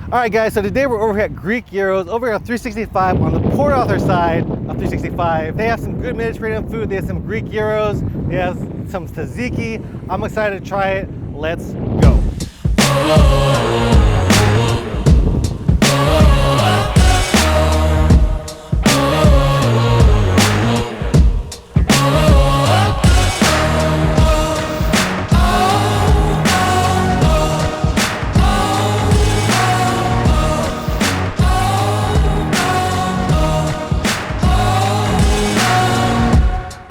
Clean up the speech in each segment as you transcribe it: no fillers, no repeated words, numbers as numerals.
All right, guys, so today we're over here at Greek Gyros, over here on 365 on the Port Arthur side of 365. They have some good Mediterranean food. They have some Greek Gyros. They have some tzatziki. I'm excited to try it. Let's go.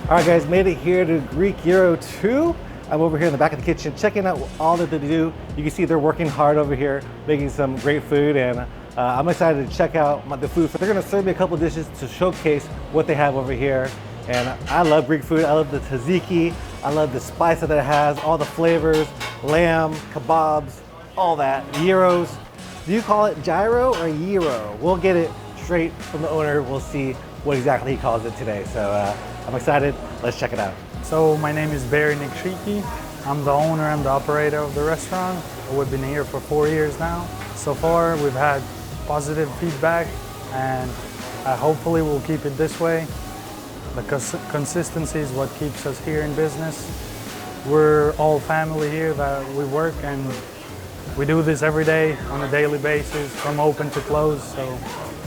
All right, guys, made it here to Greek Gyro 2. I'm over here in the back of the kitchen checking out all that they do. You can see they're working hard over here, making some great food, and I'm excited to check out the food. They're gonna serve me a couple dishes to showcase what they have over here. And I love Greek food. I love the tzatziki. I love the spice that it has, all the flavors, lamb, kebabs, all that. Gyros. Do you call it gyro or gyro? We'll get it straight from the owner. We'll see what exactly he calls it today. So I'm excited. Let's check it out. So my name is Barry Nikshiki. I'm the owner and the operator of the restaurant. We've been here for 4 years now. So far, we've had positive feedback, and hopefully we'll keep it this way. The consistency is what keeps us here in business. We're all family here that we work, and we do this every day on a daily basis, from open to close. So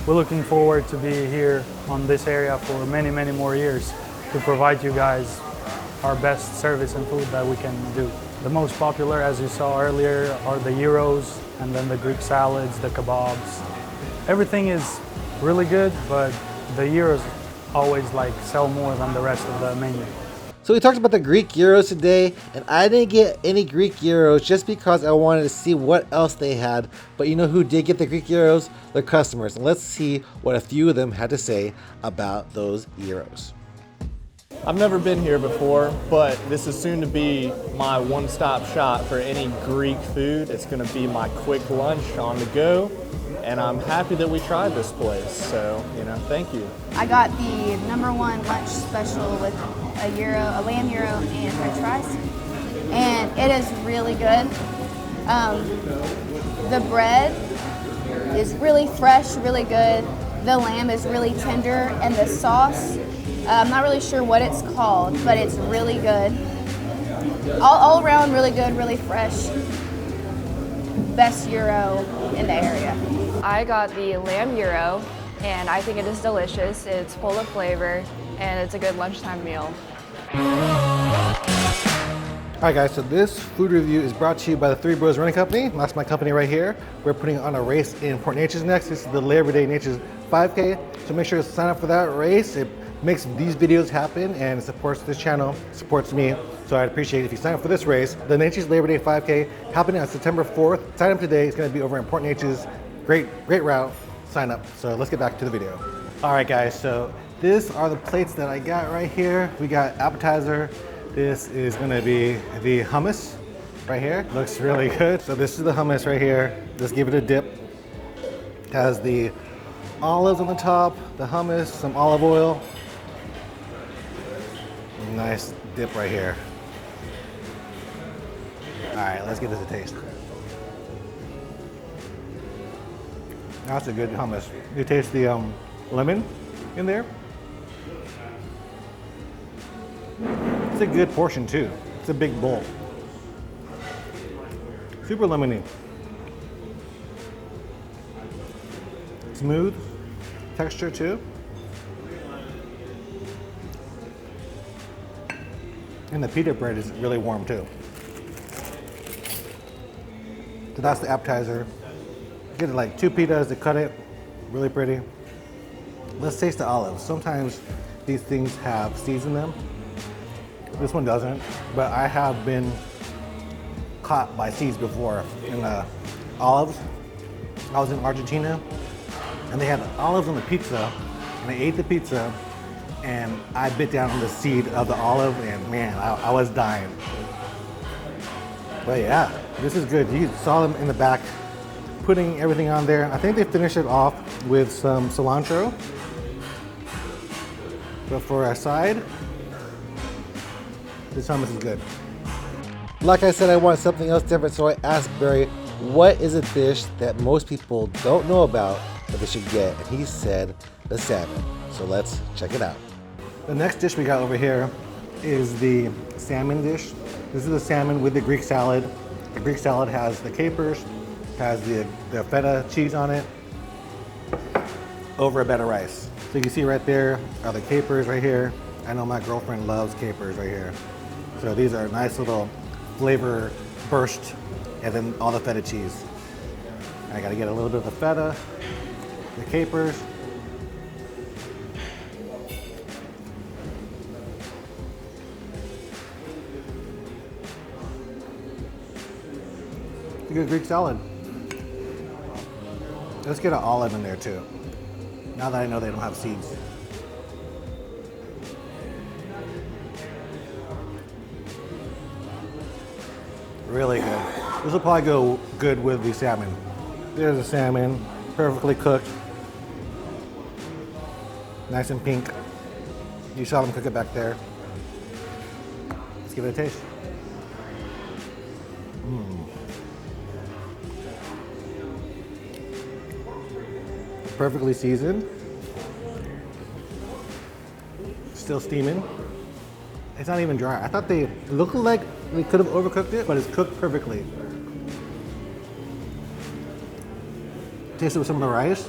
we're looking forward to be here on this area for many, many more years to provide you guys our best service and food that we can do. The most popular, as you saw earlier, are the gyros, and then the Greek salads, the kebabs. Everything is really good, but the gyros always sell more than the rest of the menu. So we talked about the Greek Gyros today, and I didn't get any Greek Gyros just because I wanted to see what else they had. But you know who did get the Greek Gyros? The customers. And let's see what a few of them had to say about those gyros. I've never been here before, but this is soon to be my one-stop shop for any Greek food. It's going to be my quick lunch on the go, and I'm happy that we tried this place. So, thank you. I got the #1 lunch special with a lamb gyro and french fries, and it is really good. The bread is really fresh, really good. The lamb is really tender, and the sauce, I'm not really sure what it's called, but it's really good. All around really good, really fresh. Best gyro in the area. I got the lamb gyro, and I think it is delicious. It's full of flavor, and it's a good lunchtime meal. All right, guys, so this food review is brought to you by the Three Bros Running Company. That's my company right here. We're putting on a race in Port Neches next. This is the Labor Day Neches 5K, so make sure to sign up for that race. It makes these videos happen and supports this channel, supports me. So I'd appreciate it if you sign up for this race. The Neches Labor Day 5K happening on September 4th. Sign up today. It's going to be over in Port Neches. Great route. Sign up. So let's get back to the video. All right, guys. So these are the plates that I got right here. We got appetizer. This is going to be the hummus right here. Looks really good. So this is the hummus right here. Just give it a dip. Has the olives on the top, the hummus, some olive oil. Nice dip right here. All right, let's give this a taste. That's a good hummus. You taste the lemon in there. It's a good portion too. It's a big bowl. Super lemony. Smooth texture too. And the pita bread is really warm too. So that's the appetizer. Get like 2 pitas to cut it. Really pretty. Let's taste the olives. Sometimes these things have seeds in them. This one doesn't, but I have been caught by seeds before in olives. I was in Argentina and they had olives on the pizza, and I ate the pizza and I bit down on the seed of the olive, and man, I was dying. But yeah, this is good. You saw them in the back putting everything on there. I think they finished it off with some cilantro. But for our side, this hummus is good. Like I said, I wanted something else different, so I asked Barry what is a dish that most people don't know about that they should get? And he said the salmon. So let's check it out. The next dish we got over here is the salmon dish. This is the salmon with the Greek salad. The Greek salad has the capers, has the feta cheese on it, over a bed of rice. So you can see right there are the capers right here. I know my girlfriend loves capers right here. So these are nice little flavor burst, and then all the feta cheese. I gotta get a little bit of the feta, the capers. It's a good Greek salad. Let's get an olive in there too. Now that I know they don't have seeds. Really good. This will probably go good with the salmon. There's the salmon, perfectly cooked. Nice and pink. You saw them cook it back there. Let's give it a taste. Perfectly seasoned. Still steaming. It's not even dry. I thought they looked like they could have overcooked it, but it's cooked perfectly. Taste it with some of the rice.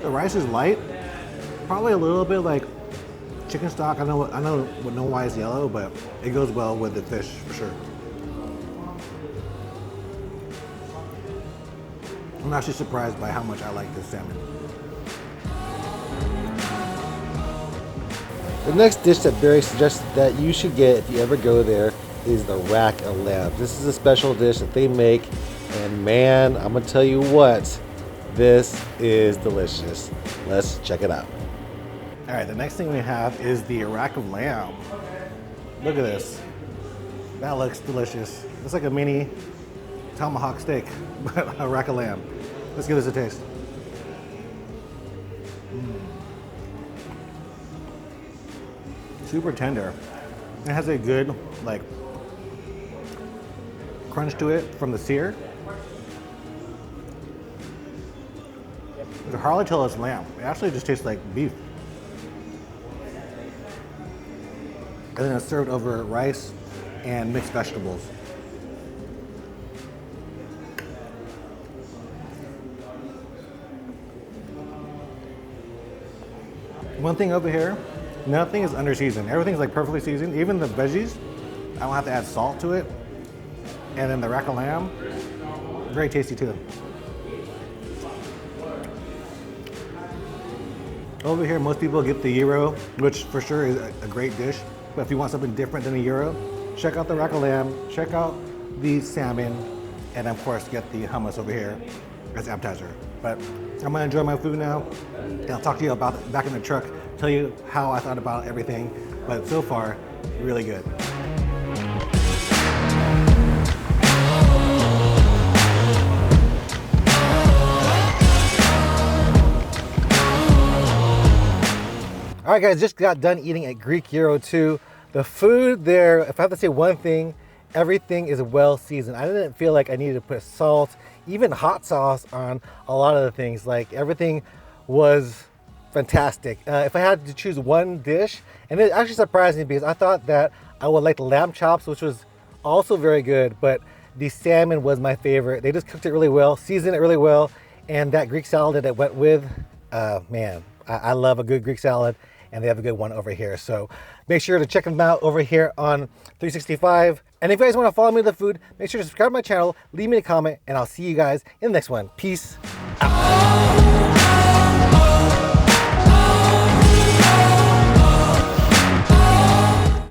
The rice is light, probably a little bit like chicken stock. I know why it's yellow, but it goes well with the fish for sure. I'm actually surprised by how much I like this salmon. The next dish that Barry suggested that you should get if you ever go there is the rack of lamb. This is a special dish that they make, and man, I'm gonna tell you what, this is delicious. Let's check it out. All right, the next thing we have is the rack of lamb. Look at this. That looks delicious. It's like a mini tomahawk steak, but a rack of lamb. Let's give this a taste. Super tender. It has a good like crunch to it from the sear. You can hardly tell it's lamb. It actually just tastes like beef. And then it's served over rice and mixed vegetables. One thing over here, nothing is under seasoned. Everything's like perfectly seasoned. Even the veggies, I don't have to add salt to it. And then the rack of lamb, very tasty too. Over here, most people get the gyro, which for sure is a great dish. But if you want something different than a gyro, check out the rack of lamb, check out the salmon, and of course get the hummus over here as appetizer. But I'm gonna enjoy my food now, and I'll talk to you about it back in the truck, tell you how I thought about everything. But so far, really good. All right, guys, just got done eating at Greek Gyro 2. The food there, if I have to say one thing, everything is well seasoned. I didn't feel like I needed to put salt, even hot sauce on a lot of the things. Like everything was fantastic. If I had to choose one dish, and it actually surprised me because I thought that I would like the lamb chops, which was also very good, but the salmon was my favorite. They just cooked it really well, seasoned it really well, and that Greek salad that it went with, man, I love a good Greek salad. And they have a good one over here. So make sure to check them out over here on 365. And if you guys want to follow me to the food, make sure to subscribe to my channel, leave me a comment, and I'll see you guys in the next one. Peace out.